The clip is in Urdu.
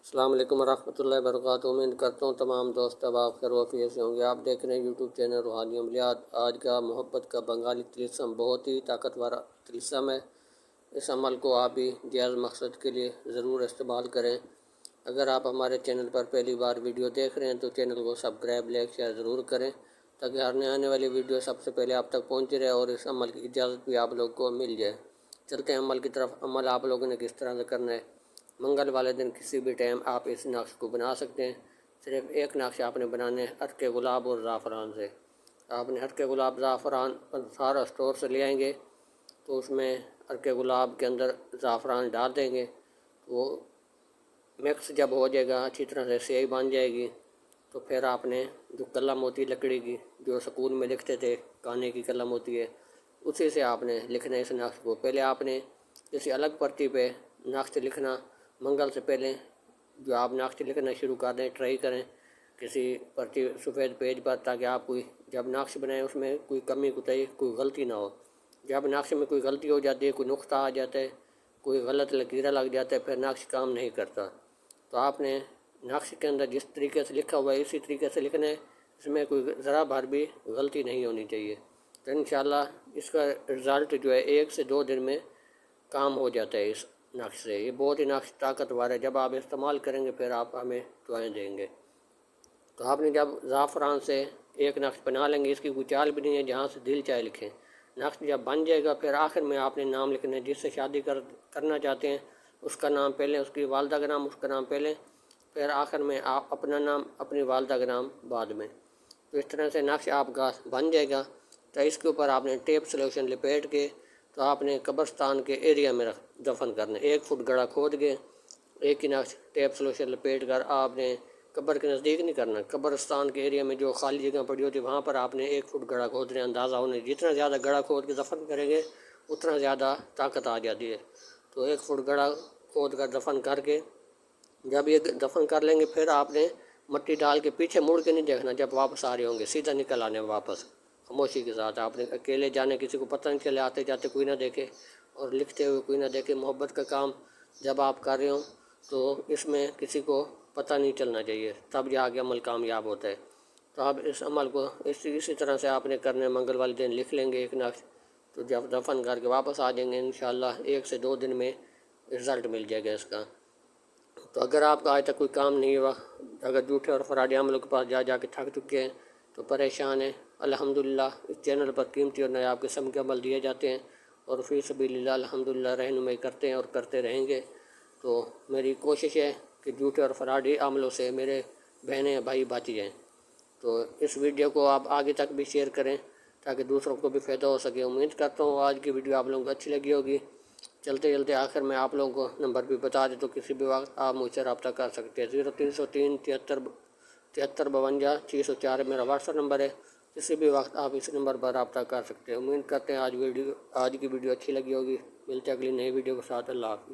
السلام علیکم ورحمۃ اللہ وبرکاتہ۔ امید کرتا ہوں تمام دوست آپ خیر و عافیت سے ہوں گے۔ آپ دیکھ رہے ہیں یوٹیوب چینل روحانی عملیات۔ آج کا محبت کا بنگالی طلسم بہت ہی طاقتور طلسم ہے۔ اس عمل کو آپ بھی جائز مقصد کے لیے ضرور استعمال کریں۔ اگر آپ ہمارے چینل پر پہلی بار ویڈیو دیکھ رہے ہیں تو چینل کو سبسکرائب لائک شیئر ضرور کریں تاکہ ہر نئے آنے والی ویڈیو سب سے پہلے آپ تک پہنچ رہے اور اس عمل کی اجازت بھی آپ لوگ کو مل جائے۔ چلتے ہیں عمل کی طرف۔ عمل آپ لوگوں نے کس طرح سے کرنا ہے۔ منگل والے دن کسی بھی ٹائم آپ اس نقش کو بنا سکتے ہیں۔ صرف ایک نقش آپ نے بنانے ہے عرق گلاب اور زعفران سے۔ آپ نے عرق گلاب زعفران سارا اسٹور سے لے آئیں گے تو اس میں عرق گلاب کے اندر زعفران ڈال دیں گے۔ وہ مکس جب ہو جائے گا اچھی طرح سے سیاہی بن جائے گی تو پھر آپ نے جو قلم ہوتی لکڑی کی جو سکول میں لکھتے تھے کانے کی قلم ہوتی ہے اسی سے آپ نے لکھنا ہے اس نقش کو۔ پہلے آپ نے کسی الگ پرچی پہ نقش لکھنا۔ منگل سے پہلے جو آپ نقش لکھنا شروع کر دیں ٹرائی کریں کسی پرچی سفید پیج پر تاکہ آپ کوئی جب نقش بنائیں اس میں کوئی کمی کوتاہی کوئی غلطی نہ ہو۔ جب نقش میں کوئی غلطی ہو جاتی ہے کوئی نقطہ آ جاتا ہے کوئی غلط لکیرہ لگ جاتا ہے پھر نقش کام نہیں کرتا۔ تو آپ نے نقش کے اندر جس طریقے سے لکھا ہوا ہے اسی طریقے سے لکھنا ہے۔ اس میں کوئی ذرا بھر بھی غلطی نہیں ہونی چاہیے۔ تو انشاءاللہ اس کا رزلٹ جو ہے 1 سے 2 دن میں کام ہو جاتا ہے اس نقش سے۔ یہ بہت ہی نقش طاقتور ہے۔ جب آپ استعمال کریں گے پھر آپ ہمیں دعائیں دیں گے۔ تو آپ نے جب زعفران سے ایک نقش بنا لیں گے، اس کی کوئی چال بھی نہیں ہے، جہاں سے دل چاہے لکھیں۔ نقش جب بن جائے گا پھر آخر میں آپ نے نام لکھنا ہے۔ جس سے شادی کرنا چاہتے ہیں اس کا نام پہلے، اس کی والدہ کا نام اس کا نام پہلے، پھر آخر میں آپ اپنا نام اپنی والدہ کا نام بعد میں۔ تو اس طرح سے نقش آپ کا بن جائے گا۔ تو اس کے اوپر آپ نے ٹیپ سلوشن لپیٹ کے تو آپ نے قبرستان کے ایریا میں دفن کرنا ہے۔ 1 فٹ گڑھا کھود کے ایک ہی نقش ٹیپ سلوشن لپیٹ کر آپ نے قبر کے نزدیک نہیں کرنا۔ قبرستان کے ایریا میں جو خالی جگہ پڑی ہوتی ہے وہاں پر آپ نے 1 فٹ گڑھا کھود رہے ہیں۔ اندازہ ہونے جتنا زیادہ گڑھا کھود کے دفن کریں گے اتنا زیادہ طاقت آ جاتی ہے۔ تو 1 فٹ گڑھا کھود کر دفن کر کے جب یہ دفن کر لیں گے پھر آپ نے مٹی ڈال کے پیچھے مڑ کے نہیں دیکھنا۔ جب واپس آ رہے ہوں گے سیدھا نکل آنے واپس خاموشی کے ساتھ۔ آپ نے اکیلے جانے کسی کو پتہ نہیں چلے، آتے جاتے کوئی نہ دیکھے اور لکھتے ہوئے کوئی نہ دیکھے۔ محبت کا کام جب آپ کر رہے ہوں تو اس میں کسی کو پتہ نہیں چلنا چاہیے، تب جا کے عمل کامیاب ہوتا ہے۔ تو آپ اس عمل کو اسی طرح سے آپ نے کرنے منگل والے دن لکھ لیں گے ایک نقش۔ تو جب دفن کر کے واپس آ جائیں گے انشاءاللہ 1 سے 2 دن میں رزلٹ مل جائے گا اس کا۔ تو اگر آپ کا آج تک کوئی کام نہیں ہوا، اگر جھوٹے اور فراڈی عملوں کے پاس جا کے تھک چکے ہیں تو پریشان ہیں، الحمدللہ اس چینل پر قیمتی اور نایاب قسم کے عمل دیے جاتے ہیں اور فی سبیل اللہ الحمدللہ رہنمائی کرتے ہیں اور کرتے رہیں گے۔ تو میری کوشش ہے کہ جھوٹے اور فراڈی عملوں سے میرے بہنیں بھائی بچ جائیں۔ تو اس ویڈیو کو آپ آگے تک بھی شیئر کریں تاکہ دوسروں کو بھی فائدہ ہو سکے۔ امید کرتا ہوں آج کی ویڈیو آپ لوگوں کو اچھی لگی ہوگی۔ چلتے آخر میں آپ لوگوں کو نمبر بھی بتا دیں تو کسی بھی وقت آپ مجھ سے رابطہ کر سکتے ہیں۔ 0303 73 52 604 میرا واٹس ایپ نمبر ہے۔ کسی بھی وقت آپ اس نمبر پر رابطہ کر سکتے ہیں۔ امید کرتے ہیں آج کی ویڈیو اچھی لگی ہوگی۔ ملتے ہیں اگلی نئی ویڈیو کے ساتھ۔ اللہ حافظ۔